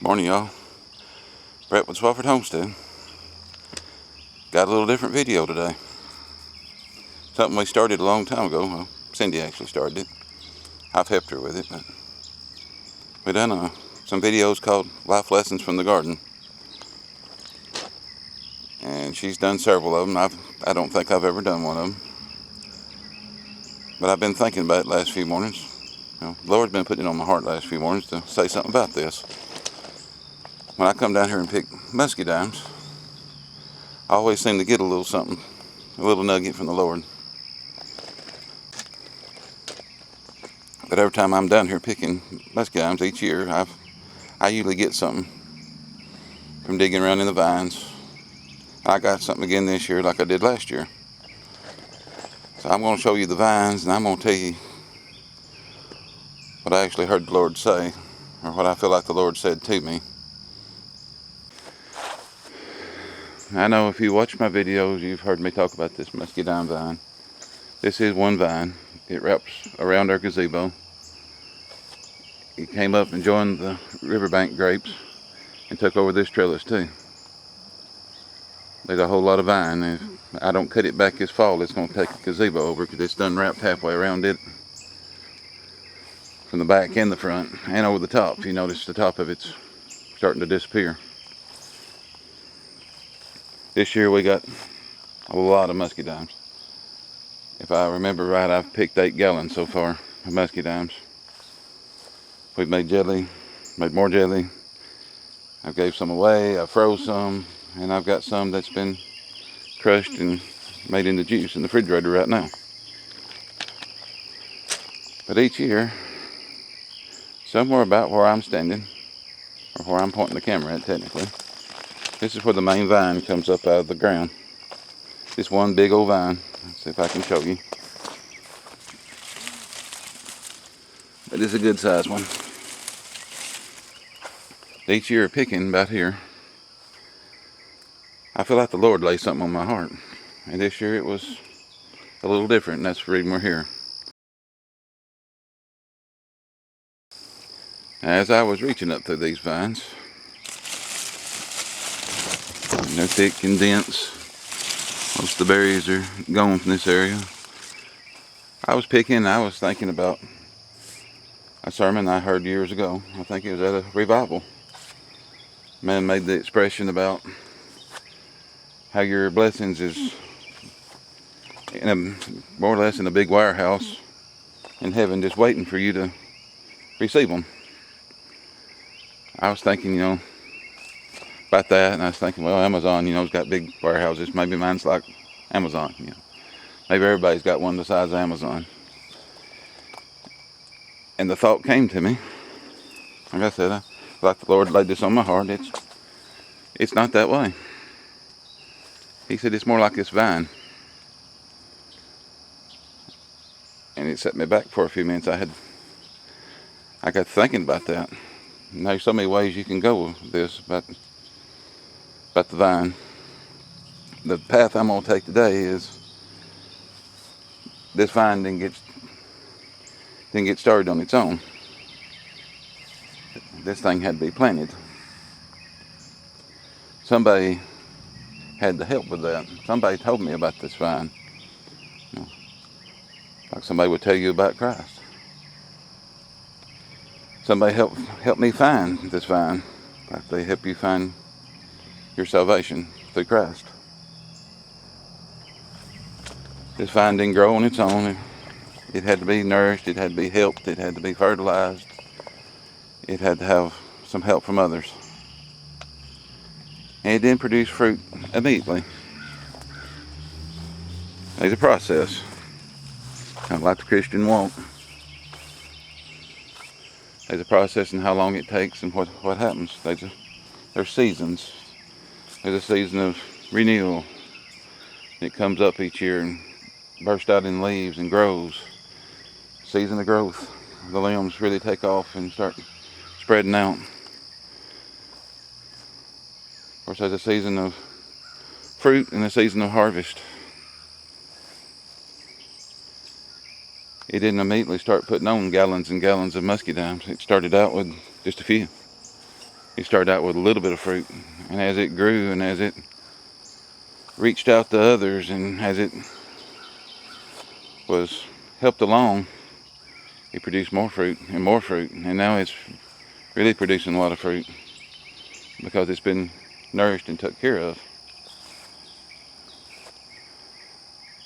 Morning, y'all. Brett with Swafford Homestead. Got a little different video today. Something we started a long time ago. Well, Cindy actually started it. I've helped her with it. But we done some videos called Life Lessons from the Garden. And she's done several of them. I don't think I've ever done one of them. But I've been thinking about it last few mornings. The Lord's been putting it on my heart last few mornings to say something about this. When I come down here and pick muscadines, I always seem to get a little something, a little nugget from the Lord. But every time I'm down here picking muscadines each year, I usually get something from digging around in the vines. I got something again this year like I did last year. So I'm going to show you the vines, and I'm going to tell you what I actually heard the Lord say, or what I feel like the Lord said to me. I know if you watch my videos, you've heard me talk about this muscadine vine. This is one vine. It wraps around our gazebo. It came up and joined the riverbank grapes and took over this trellis too. There's a whole lot of vine. If I don't cut it back this fall, it's going to take the gazebo over because it's done wrapped halfway around it, from the back and the front and over the top. If you notice, the top of it's starting to disappear. This year we got a lot of muscadines. If I remember right, I've picked 8 gallons so far of muscadines. We've made jelly, made more jelly. I gave some away, I froze some, and I've got some that's been crushed and made into juice in the refrigerator right now. But each year, somewhere about where I'm standing, or where I'm pointing the camera at technically, this is where the main vine comes up out of the ground. This one big old vine. Let's see if I can show you. It is a good sized one. Each year picking about here, I feel like the Lord laid something on my heart. And this year it was a little different, and that's the reason we're here. As I was reaching up through these vines, and they're thick and dense, most of the berries are gone from this area. I was picking, and I was thinking about a sermon I heard years ago. I think it was at a revival. Man made the expression about how your blessings is more or less in a big warehouse in heaven, just waiting for you to receive them. I was thinking, about that, and I was thinking, well, Amazon, has got big warehouses. Maybe mine's like Amazon. Maybe everybody's got one the size of Amazon. And the thought came to me. Like I said, I like the Lord laid this on my heart. It's not that way. He said it's more like this vine. And it set me back for a few minutes. I got thinking about that. And there's so many ways you can go with this about the vine. The path I'm going to take today is this vine didn't get started on its own. This thing had to be planted. Somebody had to help with that. Somebody told me about this vine. Like somebody would tell you about Christ. Somebody helped me find this vine. Like they help you find your salvation through Christ. This vine didn't grow on its own. It had to be nourished. It had to be helped. It had to be fertilized. It had to have some help from others. And it didn't produce fruit immediately. There's a process. Kind of like the Christian walk. There's a process in how long it takes and what happens. There's seasons. There's a season of renewal. It comes up each year and bursts out in leaves and grows. Season of growth. The limbs really take off and start spreading out. Of course, there's a season of fruit and a season of harvest. It didn't immediately start putting on gallons and gallons of muscadines. It started out with just a few. It started out with a little bit of fruit, and as it grew and as it reached out to others and as it was helped along, it produced more fruit, and now it's really producing a lot of fruit because it's been nourished and took care of.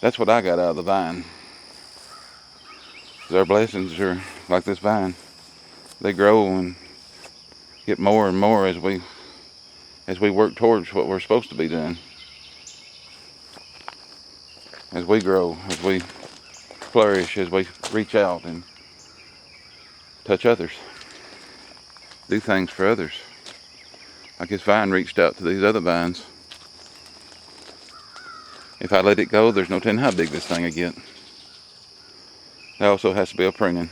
That's what I got out of the vine. Our blessings are like this vine. They grow and get more and more as we work towards what we're supposed to be doing. As we grow, as we flourish, as we reach out and touch others. Do things for others. Like this vine reached out to these other vines. If I let it go, there's no telling how big this thing will get. There also has to be a pruning.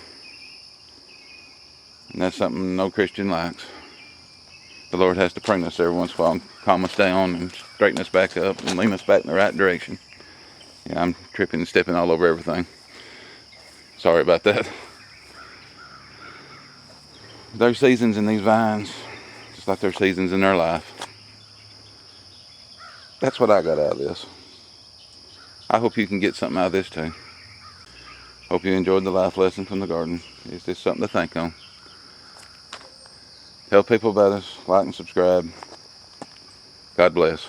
And that's something no Christian likes. The Lord has to prune us every once in a while and calm us down and straighten us back up and lean us back in the right direction. Yeah, I'm tripping and stepping all over everything. Sorry about that. There's seasons in these vines, just like there's seasons in their life. That's what I got out of this. I hope you can get something out of this too. Hope you enjoyed the life lesson from the garden. It's just something to think on. Tell people about us, like and subscribe. God bless.